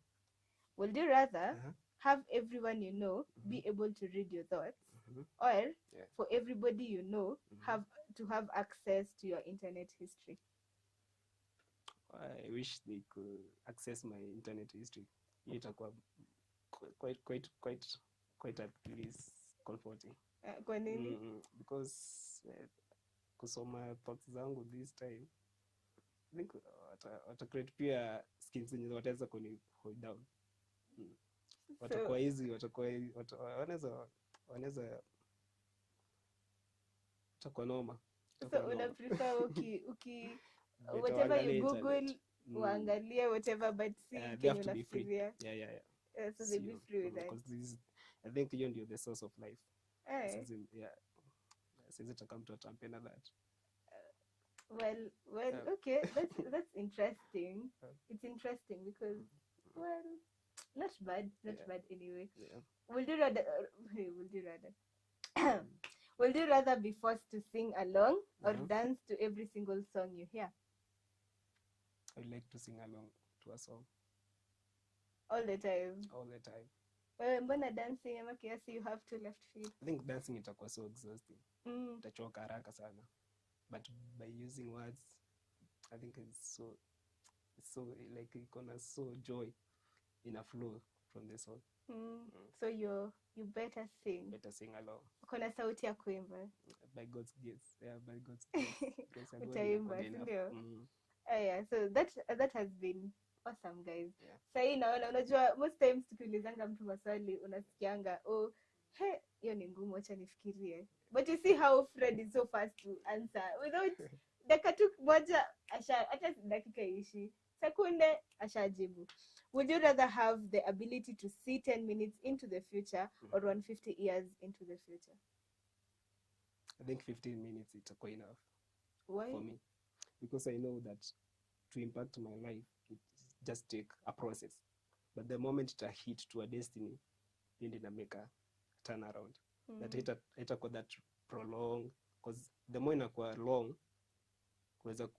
Speaker 1: Would you rather have everyone you know be able to read your thoughts, or for everybody you know have access to your internet history?
Speaker 2: I wish they could access my internet history. Itakuwa quite at least comforting.
Speaker 1: Kwa nini?
Speaker 2: Because kusoma thoughts zangu this time, I think wata-create pia skills zenye wataweza kuni hold down. Watakuwa easy, wanaweza watakuwa noma.
Speaker 1: So una prefer whatever you Google, uangalie whatever, but see
Speaker 2: they have to be free.
Speaker 1: Yeah. So they be free with that.
Speaker 2: Because I think hiyo ndio the source of life. Since it come to a champion of that.
Speaker 1: Well, okay, that's interesting. It's interesting because, well, not bad anyway. Would you rather would you rather be forced to sing along or dance to every single song you hear?
Speaker 2: I would like to sing along to a song.
Speaker 1: All the time. Mbona dancing ama kiasi you have two left feet?
Speaker 2: I think dancing itakuwa so exhausting. Utachoka haraka sana. But by using words, I think it's so like ikona so joy in a flow from the song.
Speaker 1: So you better sing.
Speaker 2: Better sing along.
Speaker 1: Ukona sauti ya kuimba.
Speaker 2: By God's grace. Yeah, by God's grace.
Speaker 1: Utaimba, ndio. So that has been awesome, guys. Sasa naona unajua most times tukiulizanga mtu maswali unasikianga hiyo ni ngumu, acha nifikirie. But you see how Fred is so fast to answer without dakika tu moja hata dakika ishi sekunde ashajibu. Would you rather have the ability to see 10 minutes into the future or 150 years into the future?
Speaker 2: I think 15 minutes is quite enough.
Speaker 1: Why?
Speaker 2: For me. Because I know that to impact my life, it just take a process. But the moment it hit to a destiny, then it make a turnaround. That itakuwa that prolong, because the more inakuwa long, kuweza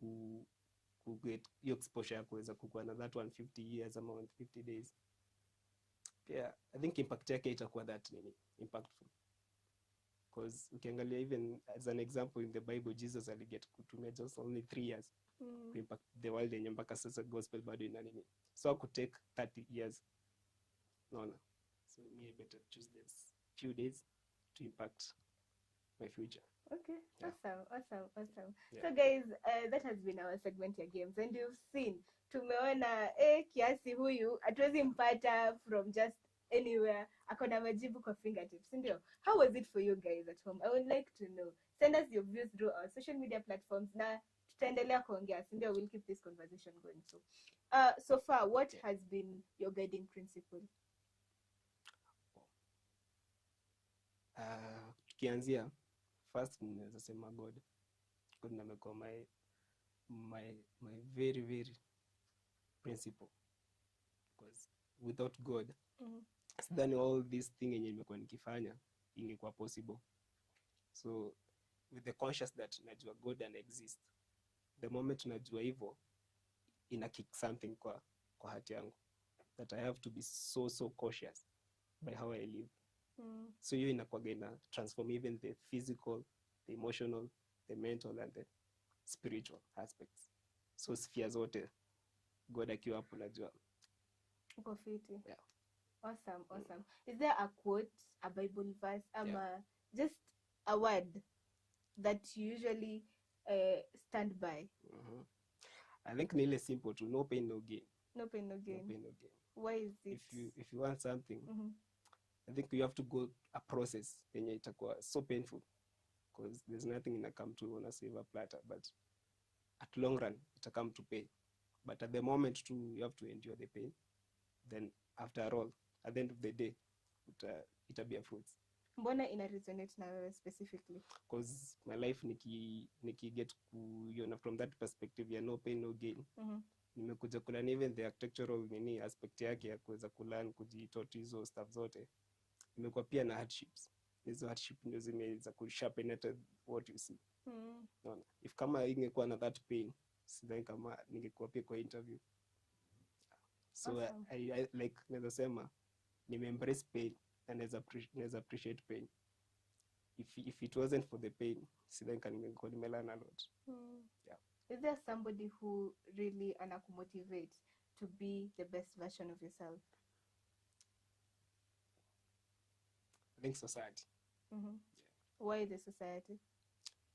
Speaker 2: get your exposure, kuweza kukuwa na that 150 years ama 150 days. Yeah, I think impact yake itakuwa that impactful. Because ukiangalia even as an example in the Bible, Jesus aliget kutumia just only 3 years to impact the world yenye mpaka sasa gospel bado ina nini. So I could take 30 years. No. So me better choose this few days to impact my future.
Speaker 1: Okay,
Speaker 2: yeah.
Speaker 1: Awesome.
Speaker 2: Yeah.
Speaker 1: So guys, that has been our segment ya games, and you've seen tumeona kiasi huyu hatuwezi mpata from just anywhere, akona majibu kwa fingertips, ndio. How was it for you guys at home? I would like to know. Send us your views through our social media platforms na tutaendelea kuongea, ndio. We'll keep this conversation going. So far, what has been your guiding principle?
Speaker 2: Tukianzia first, ninaweza sema God amekuwa my very very principle, because without God then all this thing yenye nimekuwa nikifanya ingekuwa possible. So with the conscious that najua God and exist, the moment najua hivyo ina kick something kwa heart yangu that I have to be so cautious by how I live. So hiyo inakuwa ina transform even the physical, the emotional, the mental and the spiritual aspects. So sphere zote God akiwa hapo najua
Speaker 1: uko fiti.
Speaker 2: Yeah.
Speaker 1: Awesome. Is there a quote, a Bible verse, just a word that you usually stand by?
Speaker 2: I think ni ile simple to no pain no gain.
Speaker 1: No pain no gain.
Speaker 2: No pain no gain.
Speaker 1: Why is it?
Speaker 2: If you want something, I think you have to go a process yenye itakuwa so painful, because there's nothing in a come to on a silver platter, but at long run it come to pay. But at the moment too, you have to endure the pain. Then after all, at the end of the day, it'll be a fruit.
Speaker 1: Mbona ina resonate na wewe specifically?
Speaker 2: Because my life niki get kuiona from that perspective ya no pain no gain. Nimekuja kulearn even the architectural aspect yake ya kuweza kulearn kujitoti hizo stuff zote. Imekuwa pia na hardships. Hizo hardship ndio zimeweza kusharpen what you see. No. If kama ingekuwa na that pain, sidhani kama ningekuwa pia kwa interview. So awesome. I like naweza sema embrace pain and naweza appreciate pain. If it wasn't for the pain, sidhani kama ningekuwa nimelearn a lot. Yeah.
Speaker 1: Is there somebody who really anakumotivate to be the best version of yourself?
Speaker 2: I think society.
Speaker 1: Yeah. Why the society?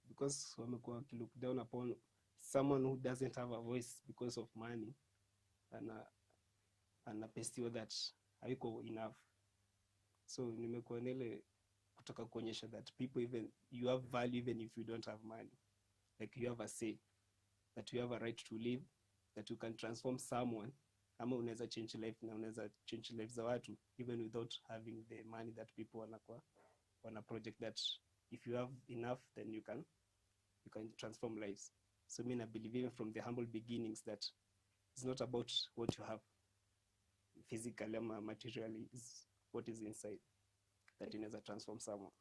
Speaker 2: Because wamekuwa look down upon someone who doesn't have a voice because of money, and a perceive that haiko enough. So nimekuwa nile kutoka kuonyesha that people, even you have value even if you don't have money. Like you have a say, that you have a right to live, that you can transform someone, ama unaweza change life na unaweza change life za watu even without having the money that people wana project that if you have enough then you can transform lives. So I believe even from the humble beginnings that it's not about what you have physically or materially, is what is inside that inaweza transform someone.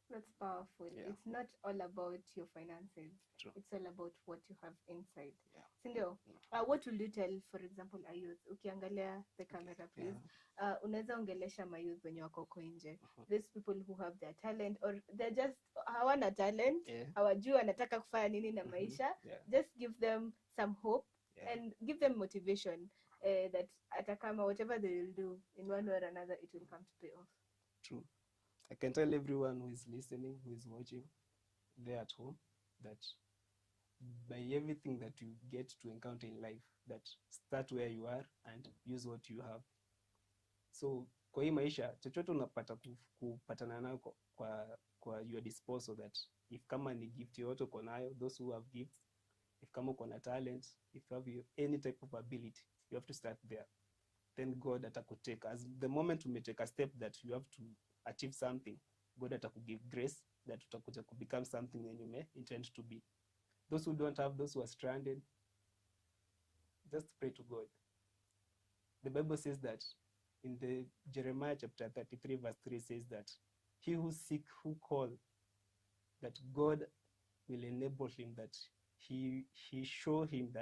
Speaker 1: That's powerful.
Speaker 2: Yeah.
Speaker 1: It's not all about your finances.
Speaker 2: True.
Speaker 1: It's all about what you have inside.
Speaker 2: Yeah.
Speaker 1: Sindio? What will you tell, for example, a youth? Ukiangalia the camera, please. Unaweza ongelesha mayouth wenye wako huko nje. These people who have their talent, or they're just hawana talent, hawajui wanataka kufanya nini na maisha. Just give them some hope and give them motivation that atakama whatever they will do in one way or another, it will come to pay off.
Speaker 2: True. I can tell everyone who is listening, who is watching, there at home, that by everything that you get to encounter in life, that start where you are and use what you have. So kwa hii maisha, chochote unapata kupatana nayo kwa your disposal, that if kama ni gift yote uko nayo, those who have gifts, if kama uko na talent, if you have any type of ability, you have to start there. Then God atakuteka. As the moment you take a step that you have to achieve something, God atakugive grace that utakuja to become something that you may intend to be. Those who don't have, those who are stranded, just pray to God. The Bible says that in the Jeremiah chapter 33 verse 3 says that he who seek, who call, that God will enable him, that he show him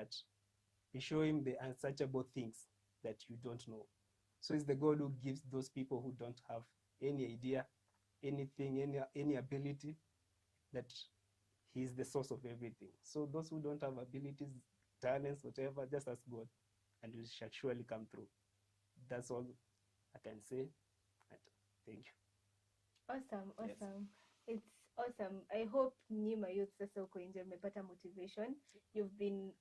Speaker 2: the unsearchable things that you don't know. So it's the God who gives those people who don't have any idea, anything, any ability, that he is the source of everything. So those who don't have abilities, talents, whatever, just ask God and we shall surely come through. That's all I can say. And thank you.
Speaker 1: Awesome.
Speaker 2: Yes.
Speaker 1: It's awesome. I hope Nyima youth sasa uko nje mmepata motivation. You've been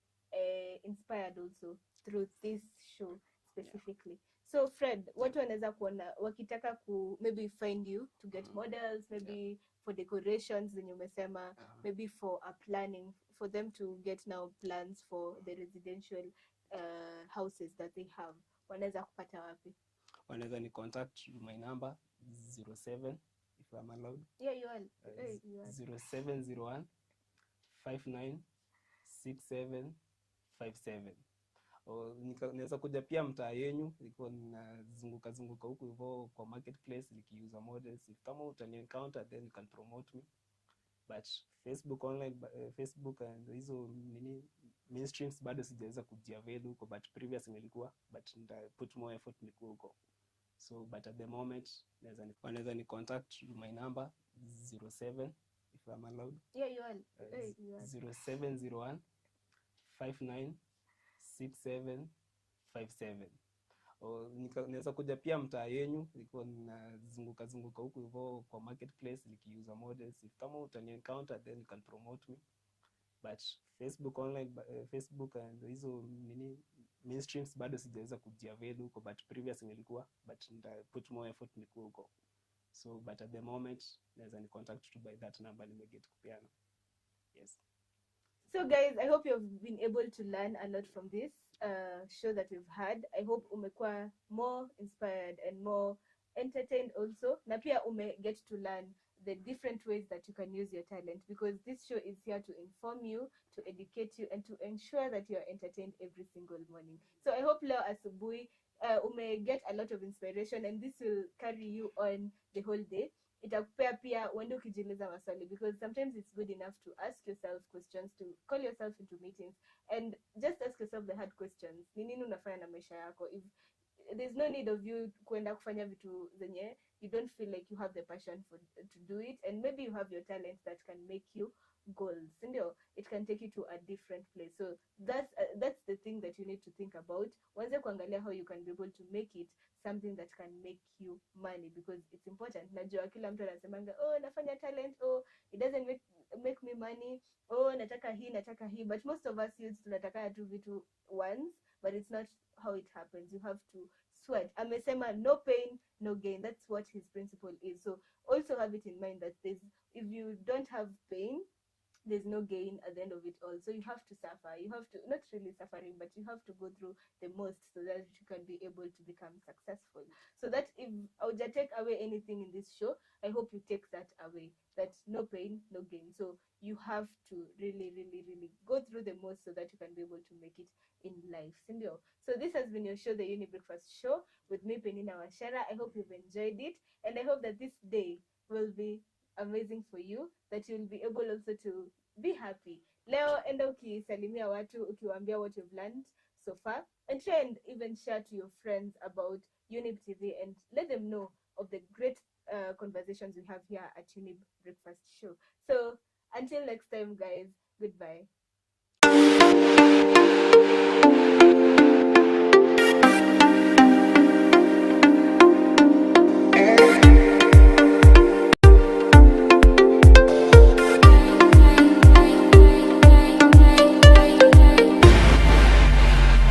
Speaker 1: inspired also through this show specifically. So Fred, watu wanaweza kuona wakitaka maybe find you to get models, maybe for decorations zenye umesema, maybe for a planning, for them to get now plans for the residential houses that they have. Wanaweza kupata wapi?
Speaker 2: Wanaweza ni contact my number 07 if I'm allowed.
Speaker 1: Yeah, you are.
Speaker 2: 0701 596757. Naweza kuja pia mtaa yenyu, nilikuwa ninazunguka huku hivyo kwa marketplace nikiuza models. If kama utani encounter, then you can promote me. But Facebook online, Facebook and hizo mainstreams bado sijaweza kujiavail huko, but previous nilikuwa, but nita put more effort nilikuwa huko. So but at the moment wanaweza ni contact my number 07 if I'm allowed.
Speaker 1: Yeah, you are.
Speaker 2: 0701 596757. Naweza kuja pia mtaa yenyu, nilikuwa ninazunguka huku hivyo kwa marketplace nikiuza models. If kama utani encounter, then you can promote me. but Facebook and hizo nini mainstreams bado sijaweza kujiavail huko, but previous nilikuwa, but nita put more effort nikuwa huko. So but at the moment naweza ni contact to by that number nimeget kupiana. Yes.
Speaker 1: So guys, I hope you've been able to learn a lot from this show that we've had. I hope umekuwa more inspired and more entertained also. Na pia get to learn the different ways that you can use your talent, because this show is here to inform you, to educate you, and to ensure that you are entertained every single morning. So I hope leo asubuhi get a lot of inspiration, and this will carry you on the whole day. Itakupea pia uende ukijiuliza maswali, because sometimes it's good enough to ask yourself questions, to call yourself into meetings and just ask yourself the hard questions. Ni nini unafanya na maisha yako? If there's no need of you kuenda kufanya vitu zenye you don't feel like you have the passion to do it, and maybe you have your talent that can make you goals, it can take you to a different place. So that's the thing that you need to think about. Wanze kuangalia how you can be able to make it something that can make you money, because it's important. Najua kila mtu anasemanga, oh nafanya talent, oh it doesn't make me money, oh nataka hii, but most of us youths tunataka tu vitu once, but it's not how it happens. You have to sweat. Amesema no pain no gain. That's what his principle is. So also have it in mind that if you don't have pain, there's no gain at the end of it all. So you have to suffer. You have to, not really suffering, but you have to go through the most so that you can be able to become successful. So that if I would take away anything in this show, I hope you take that away, that no pain, no gain. So you have to really, really, really go through the most so that you can be able to make it in life. So this has been your show, the Uni Breakfast Show, with me, Penina Wachera. I hope you've enjoyed it, and I hope that this day will be amazing for you, that you'll be able also to be happy. Leo enda ukisalimia watu, ukiwaambia what you've learned so far, and try and even share to your friends about Younib TV and let them know of the great conversations we have here at Younib Breakfast Show. So until next time guys, goodbye.